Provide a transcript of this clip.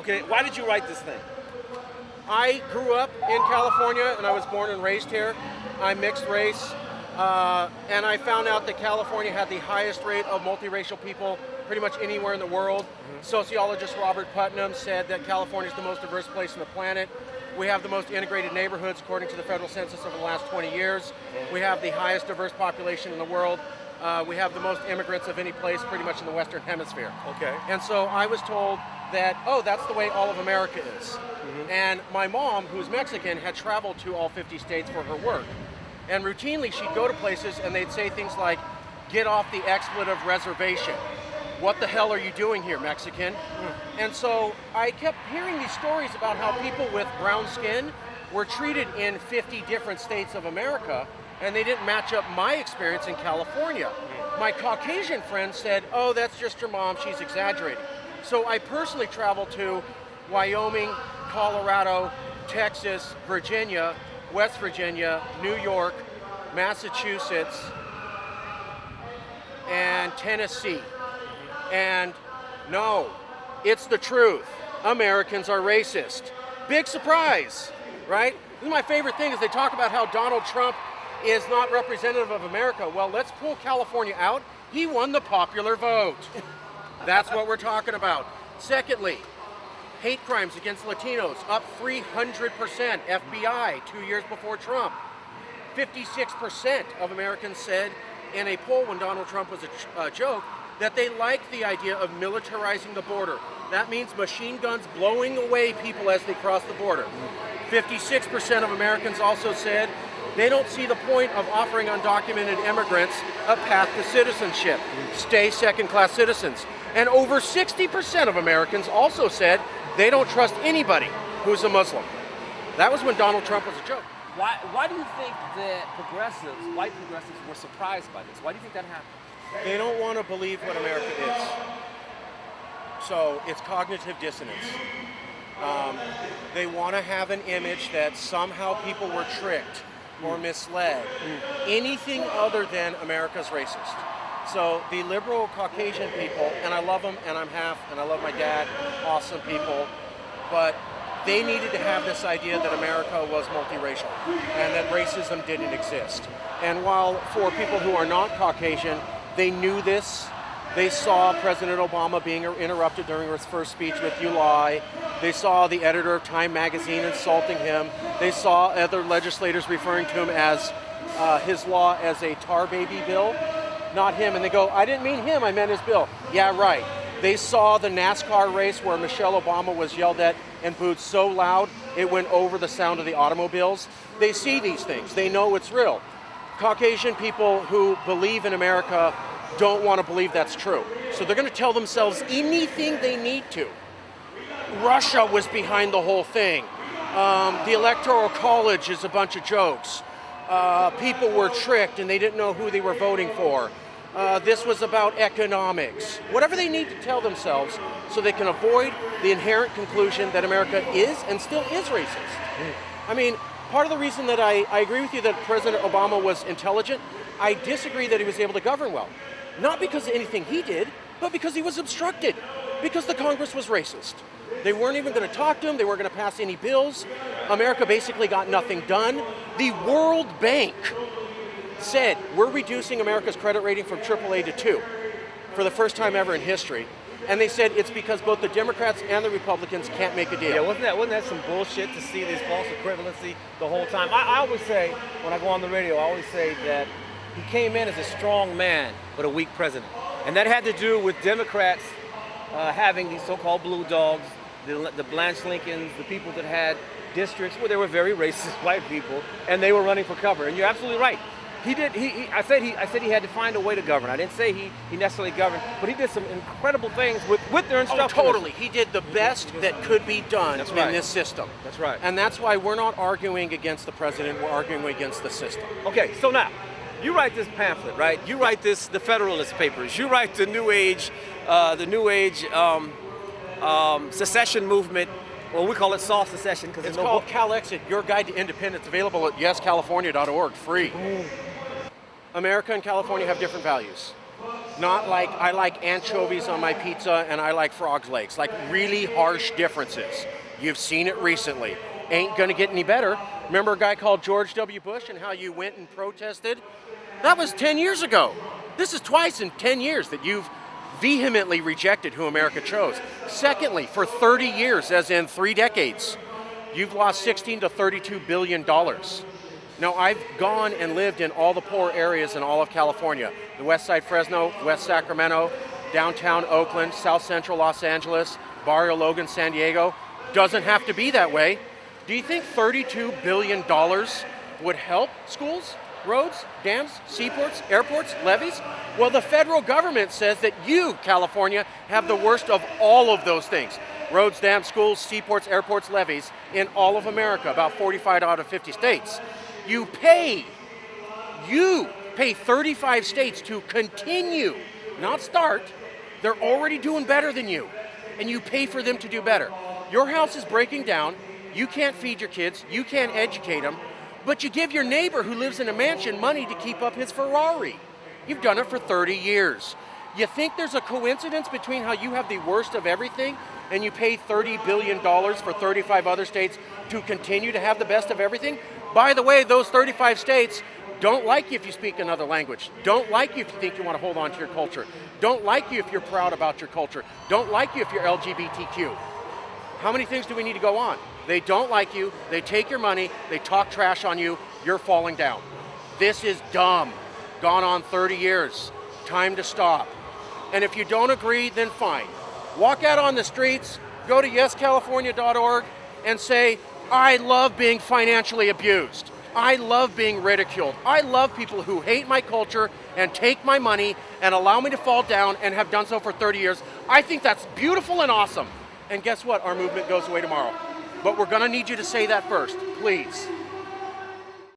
Okay, why did you write this thing? I grew up in California and I was born and raised here. I'm mixed race, and I found out that California had the highest rate of multiracial people pretty much anywhere in the world. Sociologist Robert Putnam said that California is the most diverse place on the planet. We have the most integrated neighborhoods according to the federal census over the last 20 years. We have the highest diverse population in the world. We have the most immigrants of any place pretty much in the Western Hemisphere. Okay. And so I was told that, oh, that's the way all of America is. And my mom, who's Mexican, had traveled to all 50 states for her work. And routinely she'd go to places and they'd say things like, get off the expletive reservation. What the hell are you doing here, Mexican? And so I kept hearing these stories about how people with brown skin were treated in 50 different states of America, and they didn't match up my experience in California. My Caucasian friends said, oh, that's just your mom, she's exaggerating. So I personally traveled to Wyoming, Colorado, Texas, Virginia, West Virginia, New York, Massachusetts, and Tennessee. And no, it's the truth. Americans are racist. Big surprise, right? This is my favorite thing is they talk about how Donald Trump is not representative of America. Well, let's pull California out. He won the popular vote. That's what we're talking about. Secondly, hate crimes against Latinos up 300%. FBI 2 years before Trump. 56% of Americans said in a poll when Donald Trump was a joke that they like the idea of militarizing the border. That means machine guns blowing away people as they cross the border. 56% of Americans also said they don't see the point of offering undocumented immigrants a path to citizenship. Stay second-class citizens. And over 60% of Americans also said they don't trust anybody who's a Muslim. That was when Donald Trump was a joke. Why do you think that progressives, white progressives, were surprised by this? Why do you think that happened? They don't want to believe what America is. So it's cognitive dissonance. They want to have an image that somehow people were tricked or misled. Anything other than America's racist. So the liberal Caucasian people, and I love them, and I'm half, and I love my dad, awesome people, but they needed to have this idea that America was multiracial and that racism didn't exist. And while for people who are not Caucasian, they knew this. They saw President Obama being interrupted during his first speech with "You lie." They saw the editor of Time magazine insulting him. They saw other legislators referring to him as his law as a tar baby bill, not him. And they go, I didn't mean him, I meant his bill. Yeah, right. They saw the NASCAR race where Michelle Obama was yelled at and booed so loud it went over the sound of the automobiles. They see these things. They know it's real. Caucasian people who believe in America don't want to believe that's true. So they're going to tell themselves anything they need to. Russia was behind the whole thing. The Electoral College is a bunch of jokes. People were tricked and they didn't know who they were voting for. This was about economics. Whatever they need to tell themselves so they can avoid the inherent conclusion that America is and still is racist. I mean, part of the reason that I agree with you that President Obama was intelligent, I disagree that he was able to govern well. Not because of anything he did, but because he was obstructed. Because the Congress was racist. They weren't even going to talk to him. They weren't going to pass any bills. America basically got nothing done. The World Bank said, we're reducing America's credit rating from AAA to 2 for the first time ever in history. And they said it's because both the Democrats and the Republicans can't make a deal. Yeah, wasn't that some bullshit to see this false equivalency the whole time? I always say, when I go on the radio, I always say that he came in as a strong man, but a weak president. And that had to do with Democrats having these so-called blue dogs, the Blanche Lincolns, the people that had districts where there were very racist white people, and they were running for cover. And you're absolutely right. I said he had to find a way to govern. I didn't say he necessarily governed, but he did some incredible things with their instructions. Oh, totally. He did the best that could be done in this system. That's right. And that's why we're not arguing against the president, we're arguing against the system. Okay, so now, you write this pamphlet, right? You write the Federalist Papers. You write the New Age secession movement. Well, we call it soft secession because it's called Calexit, Your Guide to Independence, available at yescalifornia.org, free. America and California have different values. Not like I like anchovies on my pizza and I like frog's legs. Like really harsh differences. You've seen it recently. Ain't gonna get any better. Remember a guy called George W. Bush and how you went and protested? That was 10 years ago. This is twice in 10 years that you've vehemently rejected who America chose. Secondly, for 30 years, as in 3 decades, you've lost $16 to $32 billion. Now, I've gone and lived in all the poor areas in all of California. The West Side Fresno, West Sacramento, downtown Oakland, South Central Los Angeles, Barrio Logan, San Diego. Doesn't have to be that way. Do you think $32 billion would help schools, roads, dams, seaports, airports, levees? Well, the federal government says that you, California, have the worst of all of those things. Roads, dams, schools, seaports, airports, levees in all of America, about 45 out of 50 states. You pay 35 states to continue, not start. They're already doing better than you, and you pay for them to do better. Your house is breaking down. You can't feed your kids. You can't educate them. But you give your neighbor who lives in a mansion money to keep up his Ferrari. You've done it for 30 years. You think there's a coincidence between how you have the worst of everything and you pay $30 billion for 35 other states to continue to have the best of everything? By the way, those 35 states don't like you if you speak another language. Don't like you if you think you want to hold on to your culture. Don't like you if you're proud about your culture. Don't like you if you're LGBTQ. How many things do we need to go on? They don't like you, they take your money, they talk trash on you, you're falling down. This is dumb. Gone on 30 years. Time to stop. And if you don't agree, then fine. Walk out on the streets, go to yescalifornia.org and say, I love being financially abused. I love being ridiculed. I love people who hate my culture and take my money and allow me to fall down and have done so for 30 years. I think that's beautiful and awesome. And guess what? Our movement goes away tomorrow. But we're gonna need you to say that first, please.